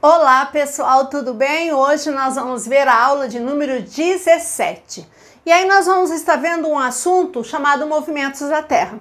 Olá pessoal, tudo bem? Hoje nós vamos ver a aula de número 17. E aí nós vamos estar vendo um assunto chamado movimentos da Terra,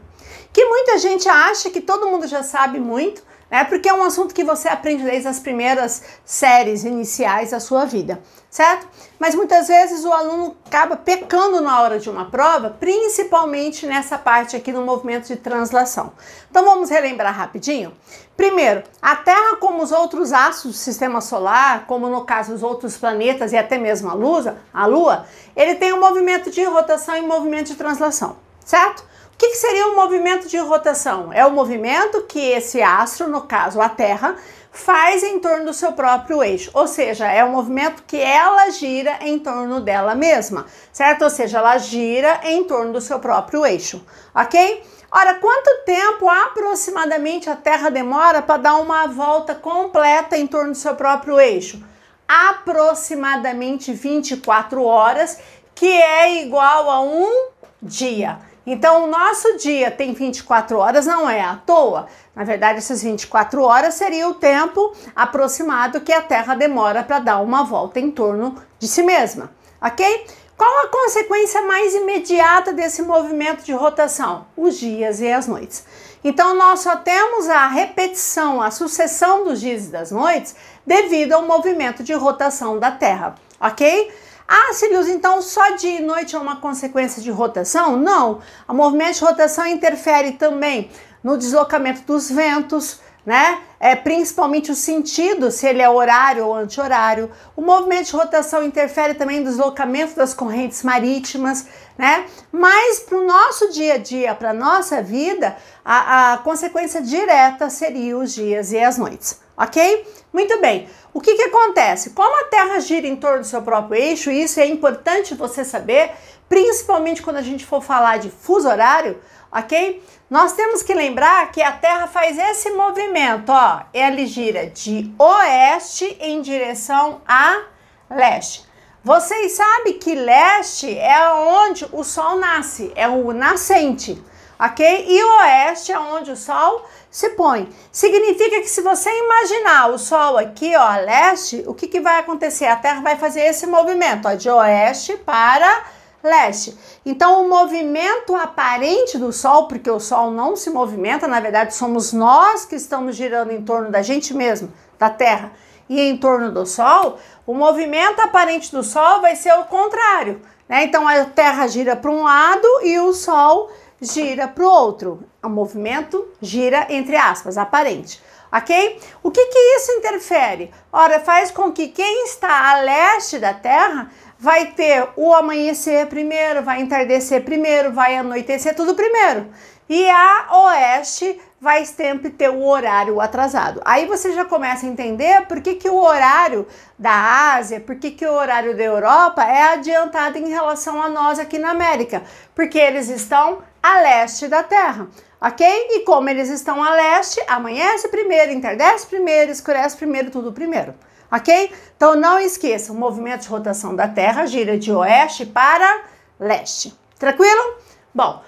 que muita gente acha que todo mundo já sabe muito, né? Porque é um assunto que você aprende desde as primeiras séries iniciais da sua vida, certo? Mas muitas vezes o aluno acaba pecando na hora de uma prova, principalmente nessa parte aqui no movimento de translação. Então vamos relembrar rapidinho? Primeiro, a Terra, como os outros astros do sistema solar, como no caso os outros planetas e até mesmo a Lua, ele tem um movimento de rotação e movimento de translação, certo? O que seria um movimento de rotação? É o movimento que esse astro, no caso a Terra, faz em torno do seu próprio eixo, ou seja, é um movimento que ela gira em torno dela mesma, certo? Ou seja, ela gira em torno do seu próprio eixo, ok? Ora, quanto tempo aproximadamente a Terra demora para dar uma volta completa em torno do seu próprio eixo? Aproximadamente 24 horas, que é igual a um dia. Então, o nosso dia tem 24 horas, não é à toa. Na verdade, essas 24 horas seria o tempo aproximado que a Terra demora para dar uma volta em torno de si mesma, ok? Qual a consequência mais imediata desse movimento de rotação? Os dias e as noites. Então, nós só temos a repetição, a sucessão dos dias e das noites devido ao movimento de rotação da Terra, ok? Ah, Cilius, então só dia e noite é uma consequência de rotação? Não, o movimento de rotação interfere também no deslocamento dos ventos, né? Principalmente o sentido, se ele é horário ou anti-horário. O movimento de rotação interfere também no deslocamento das correntes marítimas, né? Mas para o nosso dia a dia, para a nossa vida, a consequência direta seria os dias e as noites, ok? Muito bem. O que acontece? Como a Terra gira em torno do seu próprio eixo, e isso é importante você saber, principalmente quando a gente for falar de fuso horário, ok? Nós temos que lembrar que a Terra faz esse movimento, ó, ele gira de oeste em direção a leste. Vocês sabem que leste é onde o Sol nasce, é o nascente, ok? E o oeste é onde o Sol se põe. Significa que se você imaginar o Sol aqui, ó, a leste, o que vai acontecer? A Terra vai fazer esse movimento, ó, de oeste para leste. Então, o movimento aparente do Sol, porque o Sol não se movimenta, na verdade somos nós que estamos girando em torno da gente mesmo, da Terra, e em torno do Sol, o movimento aparente do Sol vai ser o contrário, né? Então, a Terra gira para um lado e o Sol gira para o outro. O movimento gira, entre aspas, aparente, ok? O que isso interfere? Ora, faz com que quem está a leste da Terra vai ter o amanhecer primeiro, vai entardecer primeiro, vai anoitecer tudo primeiro. E a oeste vai sempre ter o horário atrasado. Aí você já começa a entender por que o horário da Ásia, por que o horário da Europa é adiantado em relação a nós aqui na América. Porque eles estão a leste da Terra, ok? E como eles estão a leste, amanhece primeiro, entardece primeiro, escurece primeiro, tudo primeiro. Ok? Então não esqueça, o movimento de rotação da Terra gira de oeste para leste. Tranquilo? Bom,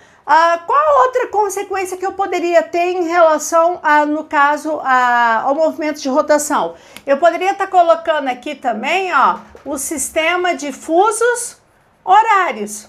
qual outra consequência que eu poderia ter em relação, no caso, ao movimento de rotação? Eu poderia estar colocando aqui também, ó, o sistema de fusos horários,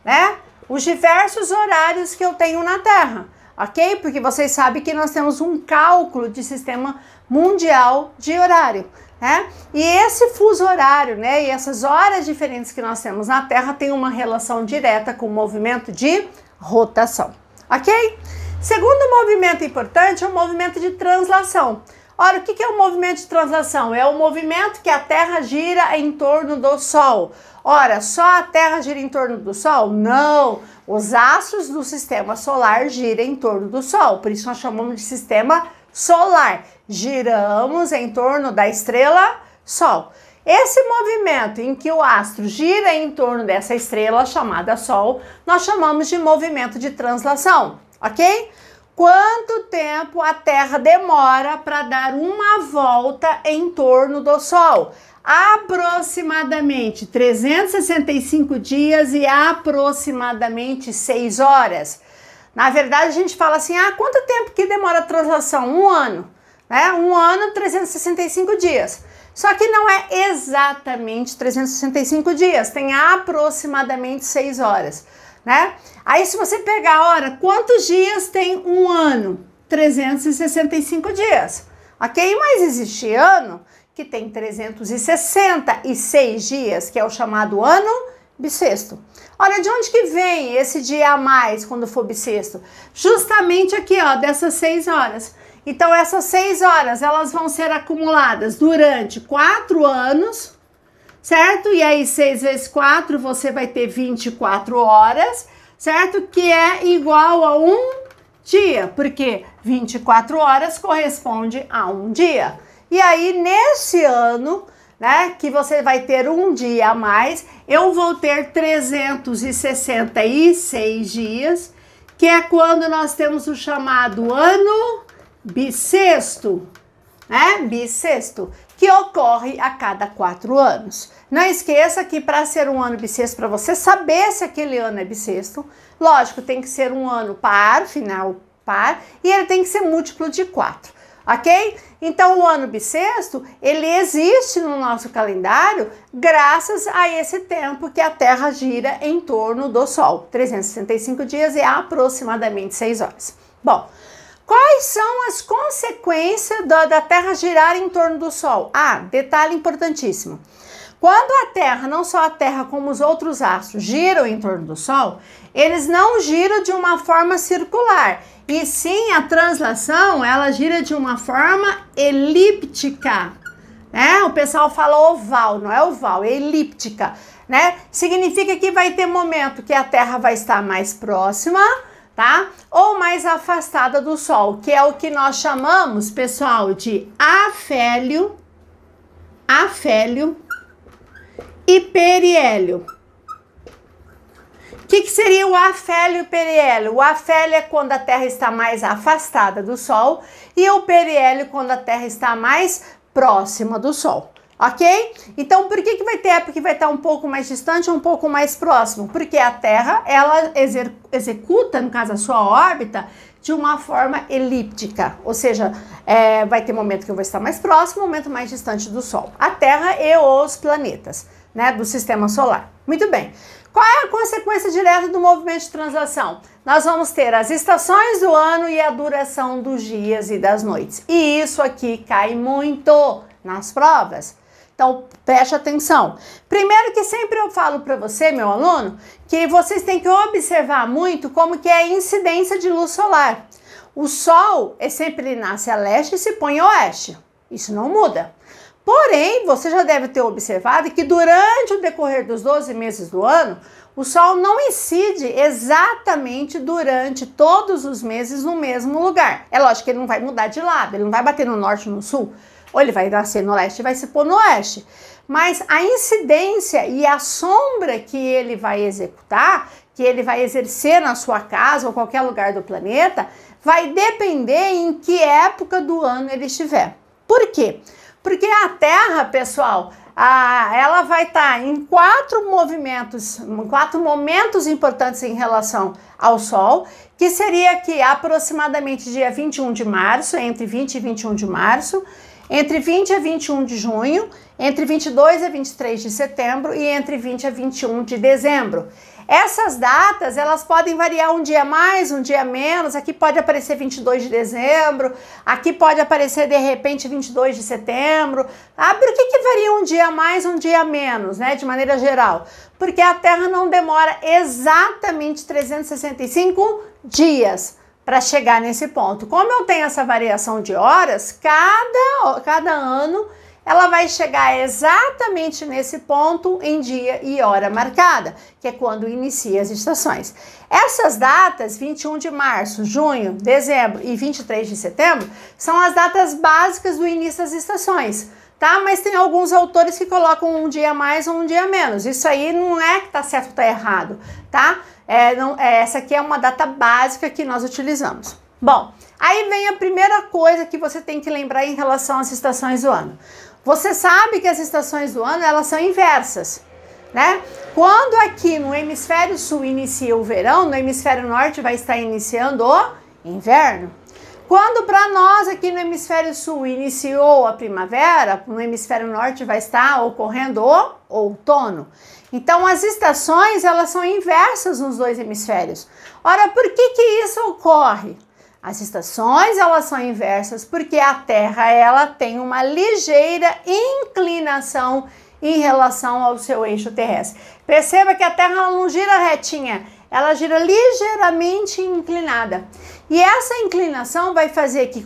né? Os diversos horários que eu tenho na Terra, ok? Porque vocês sabem que nós temos um cálculo de sistema mundial de horário, né? E esse fuso horário, né, e essas horas diferentes que nós temos na Terra tem uma relação direta com o movimento de rotação, ok? Segundo movimento importante é o movimento de translação. Ora, o que é o movimento de translação? É o movimento que a Terra gira em torno do Sol. Ora, só a Terra gira em torno do Sol? Não! Os astros do sistema solar giram em torno do Sol, por isso nós chamamos de sistema solar. Giramos em torno da estrela Sol. Esse movimento em que o astro gira em torno dessa estrela chamada Sol, nós chamamos de movimento de translação, ok? Quanto tempo a Terra demora para dar uma volta em torno do Sol? Aproximadamente 365 dias e aproximadamente 6 horas. Na verdade, a gente fala assim, quanto tempo que demora a translação? 1 ano. né? Um ano, 365 dias. Só que não é exatamente 365 dias, tem aproximadamente 6 horas, né? Aí se você pegar, ora, quantos dias tem um ano? 365 dias, ok? Mas existe ano que tem 366 dias, que é o chamado ano bissexto. Olha, de onde que vem esse dia a mais quando for bissexto? Justamente aqui, ó, dessas 6 horas. Então, essas 6 horas, elas vão ser acumuladas durante 4 anos, certo? E aí, 6 vezes 4, você vai ter 24 horas, certo? Que é igual a um dia, porque 24 horas corresponde a um dia. E aí, nesse ano, né, que você vai ter um dia a mais, eu vou ter 366 dias, que é quando nós temos o chamado ano bissexto, né? Bissexto, que ocorre a cada 4 anos. Não esqueça que para ser um ano bissexto, para você saber se aquele ano é bissexto, lógico, tem que ser um ano par, final par, e ele tem que ser múltiplo de 4, ok? Então, o ano bissexto, ele existe no nosso calendário graças a esse tempo que a Terra gira em torno do Sol. 365 dias e aproximadamente 6 horas. Bom, quais são as consequências da Terra girar em torno do Sol? Ah, detalhe importantíssimo. Quando a Terra, não só a Terra como os outros astros, giram em torno do Sol, eles não giram de uma forma circular, e sim a translação, ela gira de uma forma elíptica, né? O pessoal fala oval, não é oval, é elíptica, né? Significa que vai ter momento que a Terra vai estar mais próxima, tá? Ou mais afastada do Sol, que é o que nós chamamos, pessoal, de afélio e periélio. O que seria o afélio e o periélio? O afélio é quando a Terra está mais afastada do Sol e o periélio quando a Terra está mais próxima do Sol, ok? Então, por que vai ter época que vai estar um pouco mais distante ou um pouco mais próximo? Porque a Terra, ela executa, no caso, a sua órbita de uma forma elíptica, ou seja, vai ter momento que eu vou estar mais próximo, momento mais distante do Sol. A Terra e os planetas, né, do Sistema Solar. Muito bem. Qual é a consequência direta do movimento de translação? Nós vamos ter as estações do ano e a duração dos dias e das noites. E isso aqui cai muito nas provas. Então, preste atenção. Primeiro que sempre eu falo para você, meu aluno, que vocês têm que observar muito como que é a incidência de luz solar. O Sol sempre ele nasce a leste e se põe a oeste. Isso não muda. Porém, você já deve ter observado que durante o decorrer dos 12 meses do ano, o Sol não incide exatamente durante todos os meses no mesmo lugar. É lógico que ele não vai mudar de lado, ele não vai bater no norte ou no sul, ou ele vai nascer no leste e vai se pôr no oeste. Mas a incidência e a sombra que ele vai executar, que ele vai exercer na sua casa ou qualquer lugar do planeta, vai depender em que época do ano ele estiver. Por quê? Porque a Terra, pessoal, ela vai estar em 4 momentos importantes em relação ao Sol, que seria que aproximadamente dia 21 de março, entre 20 e 21 de março, entre 20 a 21 de junho, entre 22 a 23 de setembro e entre 20 a 21 de dezembro. Essas datas, elas podem variar um dia mais, um dia menos. Aqui pode aparecer 22 de dezembro, aqui pode aparecer de repente 22 de setembro. Por que varia um dia mais, um dia menos, né, de maneira geral? Porque a Terra não demora exatamente 365 dias para chegar nesse ponto. Como eu tenho essa variação de horas, cada ano ela vai chegar exatamente nesse ponto em dia e hora marcada, que é quando inicia as estações. Essas datas, 21 de março, junho, dezembro e 23 de setembro, são as datas básicas do início das estações, tá? Mas tem alguns autores que colocam um dia mais ou um dia menos. Isso aí não é que tá certo ou tá errado, tá? Essa aqui é uma data básica que nós utilizamos. Bom, aí vem a primeira coisa que você tem que lembrar em relação às estações do ano. Você sabe que as estações do ano, elas são inversas, né? Quando aqui no hemisfério sul inicia o verão, no hemisfério norte vai estar iniciando o inverno. Quando para nós aqui no hemisfério sul iniciou a primavera, no hemisfério norte vai estar ocorrendo o outono. Então as estações elas são inversas nos dois hemisférios. Ora, por que isso ocorre? As estações elas são inversas porque a Terra ela tem uma ligeira inclinação em relação ao seu eixo terrestre. Perceba que a Terra ela não gira retinha, ela gira ligeiramente inclinada. E essa inclinação vai fazer que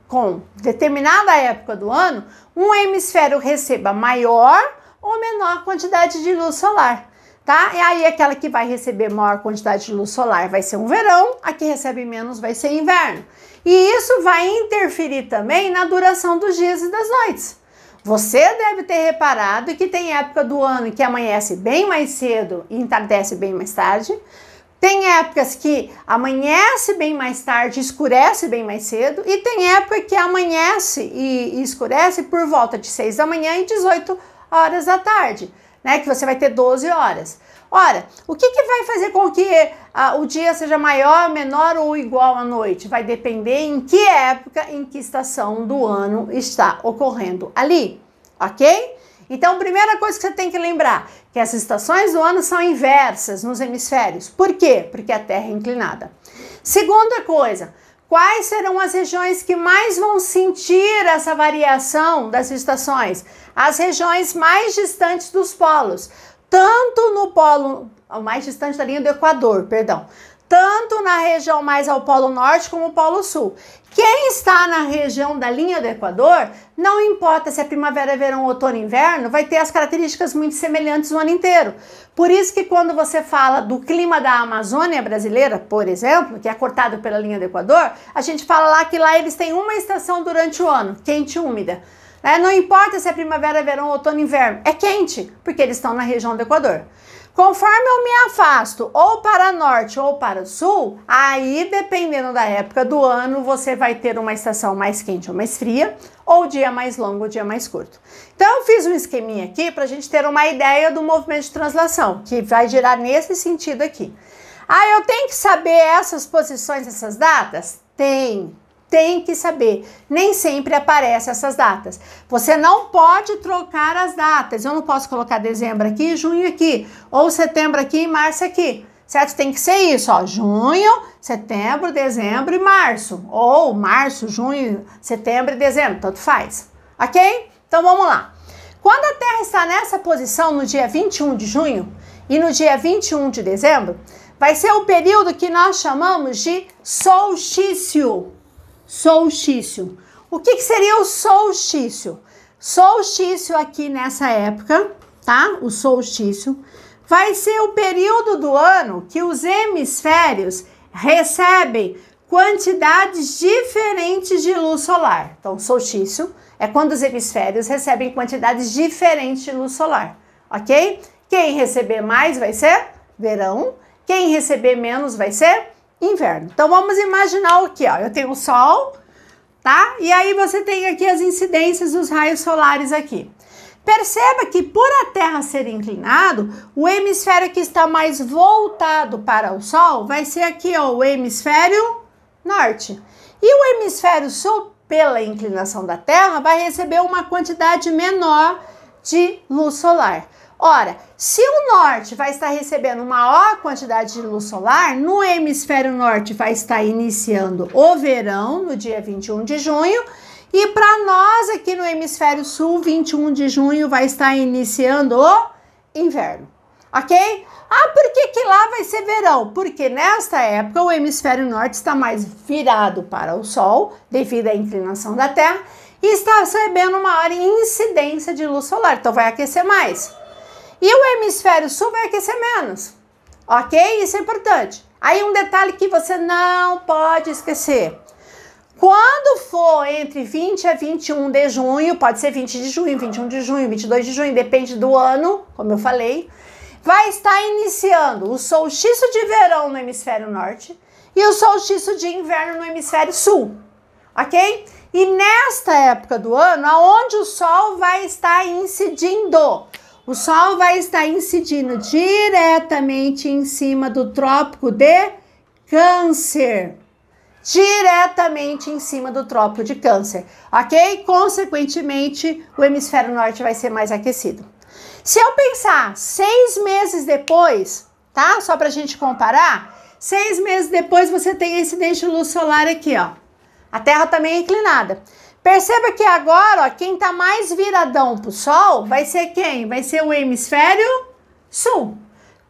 com determinada época do ano, um hemisfério receba maior ou menor quantidade de luz solar, tá? E aí aquela que vai receber maior quantidade de luz solar vai ser um verão, a que recebe menos vai ser inverno. E isso vai interferir também na duração dos dias e das noites. Você deve ter reparado que tem época do ano que amanhece bem mais cedo e entardece bem mais tarde. Tem épocas que amanhece bem mais tarde, escurece bem mais cedo, e tem época que amanhece e escurece por volta de 6 da manhã e 18 horas da tarde, né? Que você vai ter 12 horas. Ora, o que vai fazer com que o dia seja maior, menor ou igual à noite? Vai depender em que época, em que estação do ano está ocorrendo ali, ok? Então, primeira coisa que você tem que lembrar, que as estações do ano são inversas nos hemisférios. Por quê? Porque a Terra é inclinada. Segunda coisa, quais serão as regiões que mais vão sentir essa variação das estações? As regiões mais distantes dos polos. Tanto no polo, mais distante da linha do Equador, perdão. Tanto na região mais ao polo norte como o polo sul. Quem está na região da linha do Equador, não importa se é primavera, verão, outono, inverno, vai ter as características muito semelhantes o ano inteiro. Por isso que quando você fala do clima da Amazônia brasileira, por exemplo, que é cortado pela linha do Equador, a gente fala lá que lá eles têm uma estação durante o ano, quente e úmida. Não importa se é primavera, verão, outono, inverno, é quente, porque eles estão na região do Equador. Conforme eu me afasto ou para norte ou para sul, aí dependendo da época do ano, você vai ter uma estação mais quente ou mais fria, ou dia mais longo ou dia mais curto. Então eu fiz um esqueminha aqui para a gente ter uma ideia do movimento de translação, que vai girar nesse sentido aqui. Eu tenho que saber essas posições, essas datas? Tem que saber. Nem sempre aparecem essas datas. Você não pode trocar as datas. Eu não posso colocar dezembro aqui, junho aqui, ou setembro aqui e março aqui. Certo? Tem que ser isso, ó. Junho, setembro, dezembro e março. Ou março, junho, setembro e dezembro. Tanto faz. Ok? Então vamos lá. Quando a Terra está nessa posição no dia 21 de junho e no dia 21 de dezembro, vai ser o período que nós chamamos de solstício. Solstício. O que seria o solstício? Solstício aqui nessa época, tá? O solstício vai ser o período do ano que os hemisférios recebem quantidades diferentes de luz solar. Então, solstício é quando os hemisférios recebem quantidades diferentes de luz solar, ok? Quem receber mais vai ser verão, quem receber menos vai ser inverno. Então vamos imaginar aqui, ó, eu tenho o Sol, tá? E aí você tem aqui as incidências dos raios solares aqui. Perceba que por a Terra ser inclinado, o hemisfério que está mais voltado para o Sol vai ser aqui, ó, o hemisfério norte. E o hemisfério sul, pela inclinação da Terra, vai receber uma quantidade menor de luz solar. Ora, se o norte vai estar recebendo maior quantidade de luz solar, no hemisfério norte vai estar iniciando o verão, no dia 21 de junho, e para nós aqui no hemisfério sul, 21 de junho vai estar iniciando o inverno, ok? Por que lá vai ser verão? Porque nesta época o hemisfério norte está mais virado para o Sol, devido à inclinação da Terra, e está recebendo maior incidência de luz solar, então vai aquecer mais. E o hemisfério sul vai aquecer menos, ok? Isso é importante. Aí um detalhe que você não pode esquecer. Quando for entre 20 a 21 de junho, pode ser 20 de junho, 21 de junho, 22 de junho, depende do ano, como eu falei, vai estar iniciando o solstício de verão no hemisfério norte e o solstício de inverno no hemisfério sul, ok? E nesta época do ano, aonde o Sol vai estar incidindo? O Sol vai estar incidindo diretamente em cima do Trópico de Câncer. diretamente em cima do Trópico de Câncer, ok? Consequentemente, o hemisfério norte vai ser mais aquecido. Se eu pensar 6 meses depois, tá? Só pra gente comparar, 6 meses depois você tem a incidência de luz solar aqui, ó. A Terra também é inclinada. Perceba que agora, ó, quem tá mais viradão pro Sol vai ser quem? Vai ser o hemisfério sul.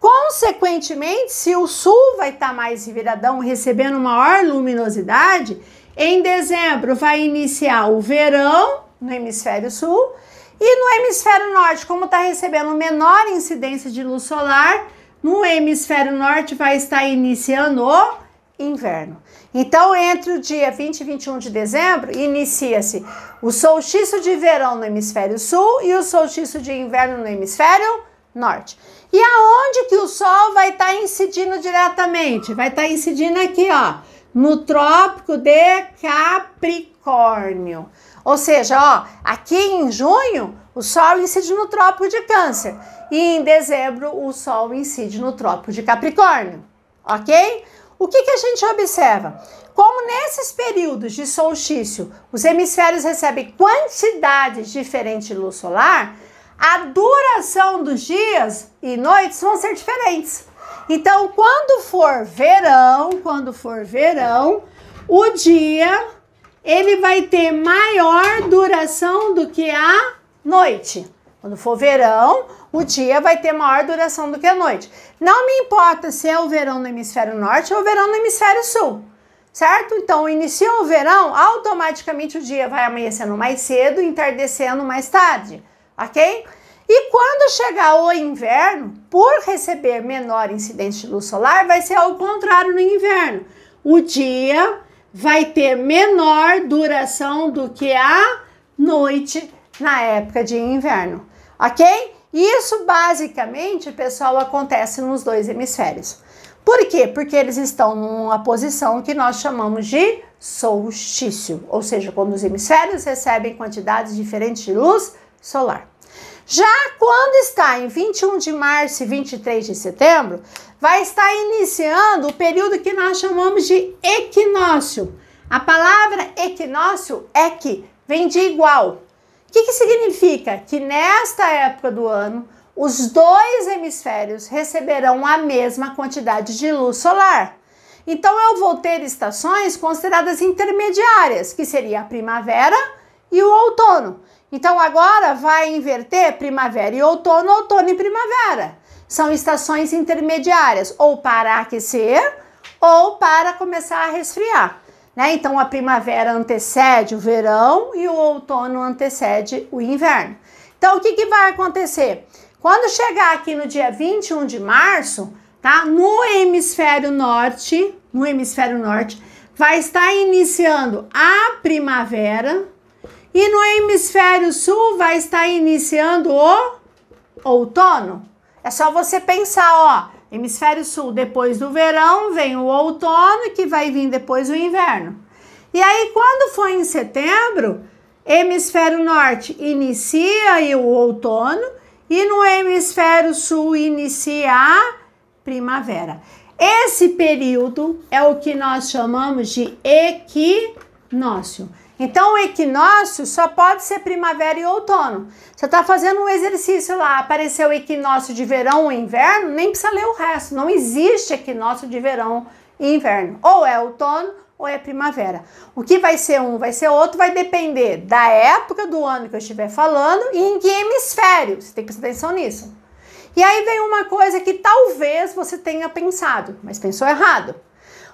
Consequentemente, se o sul vai estar mais viradão, recebendo maior luminosidade, em dezembro vai iniciar o verão no hemisfério sul e no hemisfério norte, como está recebendo menor incidência de luz solar, no hemisfério norte vai estar iniciando o inverno. Então, entre o dia 20 e 21 de dezembro, inicia-se o solstício de verão no hemisfério sul e o solstício de inverno no hemisfério norte. E aonde que o Sol vai estar incidindo diretamente? Vai estar incidindo aqui, ó, no Trópico de Capricórnio. Ou seja, ó, aqui em junho, o Sol incide no Trópico de Câncer. E em dezembro, o Sol incide no Trópico de Capricórnio. Ok? O que a gente observa? Como nesses períodos de solstício, os hemisférios recebem quantidades diferentes de luz solar, a duração dos dias e noites vão ser diferentes. Então, quando for verão, o dia ele vai ter maior duração do que a noite. Quando for verão, o dia vai ter maior duração do que a noite. Não me importa se é o verão no hemisfério norte ou o verão no hemisfério sul, certo? Então, iniciou o verão, automaticamente o dia vai amanhecendo mais cedo e entardecendo mais tarde. Ok? E quando chegar o inverno, por receber menor incidência de luz solar, vai ser ao contrário no inverno. O dia vai ter menor duração do que a noite na época de inverno. Ok? Isso basicamente, pessoal, acontece nos dois hemisférios. Por quê? Porque eles estão numa posição que nós chamamos de solstício, ou seja, quando os hemisférios recebem quantidades diferentes de luz solar. Já quando está em 21 de março e 23 de setembro, vai estar iniciando o período que nós chamamos de equinócio. A palavra equinócio, equi, vem de igual. O que significa? Que nesta época do ano, os dois hemisférios receberão a mesma quantidade de luz solar. Então, eu vou ter estações consideradas intermediárias, que seria a primavera e o outono. Então, agora vai inverter primavera e outono, outono e primavera. São estações intermediárias, ou para aquecer, ou para começar a resfriar. Né? Então, a primavera antecede o verão e o outono antecede o inverno. Então, o que vai acontecer? Quando chegar aqui no dia 21 de março, tá? No hemisfério norte, vai estar iniciando a primavera e no hemisfério sul vai estar iniciando o outono. É só você pensar, ó, hemisfério sul, depois do verão, vem o outono, que vai vir depois o inverno. E aí, quando for em setembro, hemisfério norte inicia aí o outono e no hemisfério sul inicia a primavera. Esse período é o que nós chamamos de equinócio. Então, o equinócio só pode ser primavera e outono. Você está fazendo um exercício lá, apareceu o equinócio de verão ou inverno, nem precisa ler o resto. Não existe equinócio de verão e inverno. Ou é outono ou é primavera. O que vai ser um, vai ser outro, vai depender da época do ano que eu estiver falando e em que hemisfério. Você tem que prestar atenção nisso. E aí vem uma coisa que talvez você tenha pensado, mas pensou errado.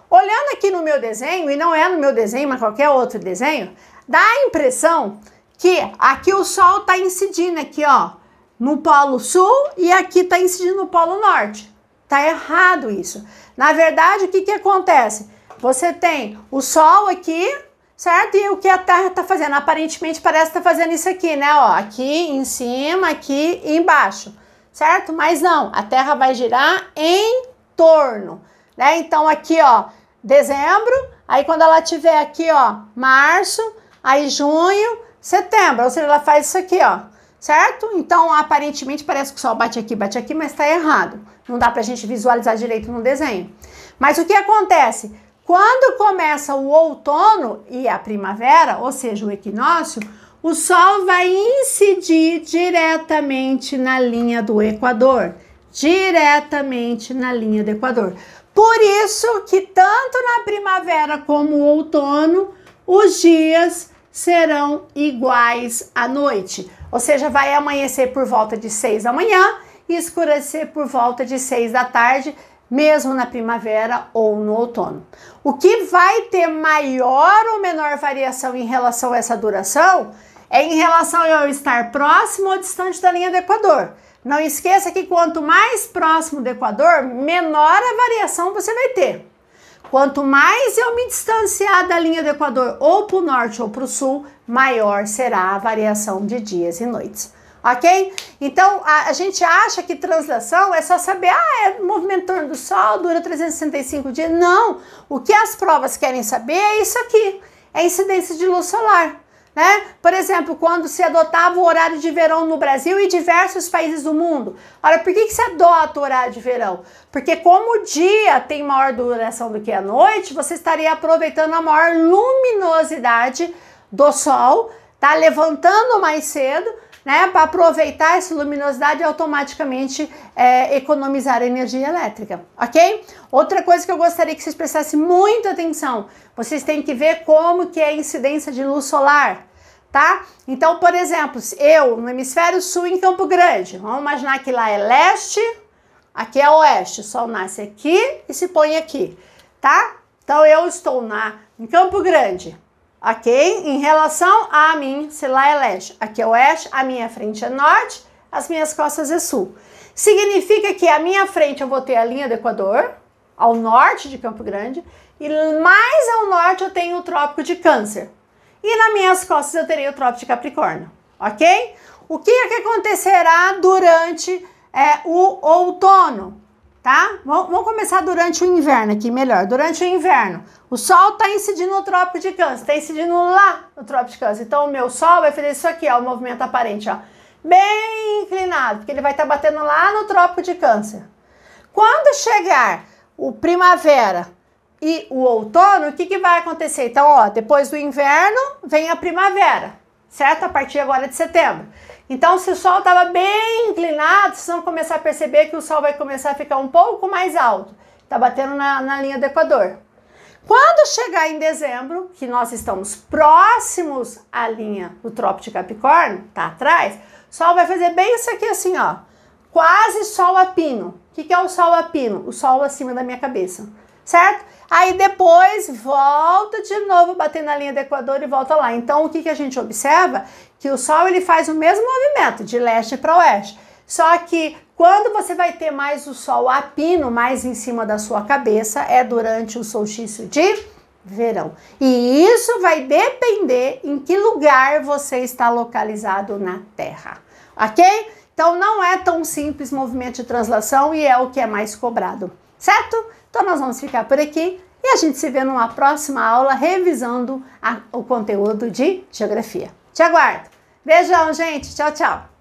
Olhando aqui no meu desenho, e não é no meu desenho, mas qualquer outro desenho, dá a impressão que aqui o Sol está incidindo aqui, ó, no Polo Sul e aqui está incidindo no Polo Norte. Tá errado isso. Na verdade, o que acontece? Você tem o Sol aqui, certo? E o que a Terra está fazendo? Aparentemente parece que está fazendo isso aqui, né? Ó, aqui em cima, aqui embaixo, certo? Mas não, a Terra vai girar em torno. Né? Então, aqui, ó, dezembro, aí quando ela tiver aqui, ó, março, aí junho, setembro, ou seja, ela faz isso aqui, ó, certo? Então, aparentemente, parece que o Sol bate aqui, mas tá errado. Não dá pra gente visualizar direito no desenho. Mas o que acontece? Quando começa o outono e a primavera, ou seja, o equinócio, o Sol vai incidir diretamente na linha do Equador. Diretamente na linha do Equador. Por isso que tanto na primavera como no outono, os dias serão iguais à noite. Ou seja, vai amanhecer por volta de 6 da manhã e escurecer por volta de 6 da tarde, mesmo na primavera ou no outono. O que vai ter maior ou menor variação em relação a essa duração é em relação a eu estar próximo ou distante da linha do Equador. Não esqueça que quanto mais próximo do Equador, menor a variação você vai ter. Quanto mais eu me distanciar da linha do Equador ou para o norte ou para o sul, maior será a variação de dias e noites. Ok? Então, a gente acha que translação é só saber, é movimento em torno do Sol, dura 365 dias. Não! O que as provas querem saber é isso aqui, é a incidência de luz solar. Né? Por exemplo, quando se adotava o horário de verão no Brasil e diversos países do mundo. Ora, por que se adota o horário de verão? Porque como o dia tem maior duração do que a noite, você estaria aproveitando a maior luminosidade do Sol, tá? Levantando mais cedo, né? Para aproveitar essa luminosidade e automaticamente economizar energia elétrica, ok? Outra coisa que eu gostaria que vocês prestassem muita atenção, vocês têm que ver como que é a incidência de luz solar, tá? Então, por exemplo, eu no hemisfério sul em Campo Grande, vamos imaginar que lá é leste, aqui é oeste, o Sol nasce aqui e se põe aqui, tá? Então, eu estou em Campo Grande, ok? Em relação a mim, se lá é leste, aqui é oeste, a minha frente é norte, as minhas costas é sul. Significa que à minha frente eu vou ter a linha do Equador, ao norte de Campo Grande, e mais ao norte eu tenho o Trópico de Câncer. E nas minhas costas eu terei o Trópico de Capricórnio, ok? O que é que acontecerá durante o outono, tá? Vamos começar durante o inverno aqui, melhor. Durante o inverno, o Sol está incidindo no Trópico de Câncer, está incidindo lá no Trópico de Câncer. Então, o meu Sol vai fazer isso aqui, ó, o movimento aparente, ó, bem inclinado, porque ele vai estar batendo lá no Trópico de Câncer. Quando chegar o primavera e o outono, o que vai acontecer? Então, ó, depois do inverno vem a primavera, certo? A partir agora de setembro. Então, se o Sol estava bem inclinado, vocês vão começar a perceber que o Sol vai começar a ficar um pouco mais alto. Está batendo na linha do Equador. Quando chegar em dezembro, que nós estamos próximos à linha do Trópico de Capricórnio, tá atrás, o Sol vai fazer bem isso aqui assim, ó. Quase Sol a pino. O que é o Sol a pino? O Sol acima da minha cabeça, certo? Aí depois volta de novo, bater na linha do Equador e volta lá. Então, o que a gente observa? Que o Sol ele faz o mesmo movimento, de leste para oeste. Só que quando você vai ter mais o Sol a pino, mais em cima da sua cabeça, é durante o solstício de verão. E isso vai depender em que lugar você está localizado na Terra, ok? Então, não é tão simples movimento de translação e é o que é mais cobrado, certo? Então, nós vamos ficar por aqui e a gente se vê numa próxima aula revisando o conteúdo de geografia. Te aguardo. Beijão, gente. Tchau, tchau.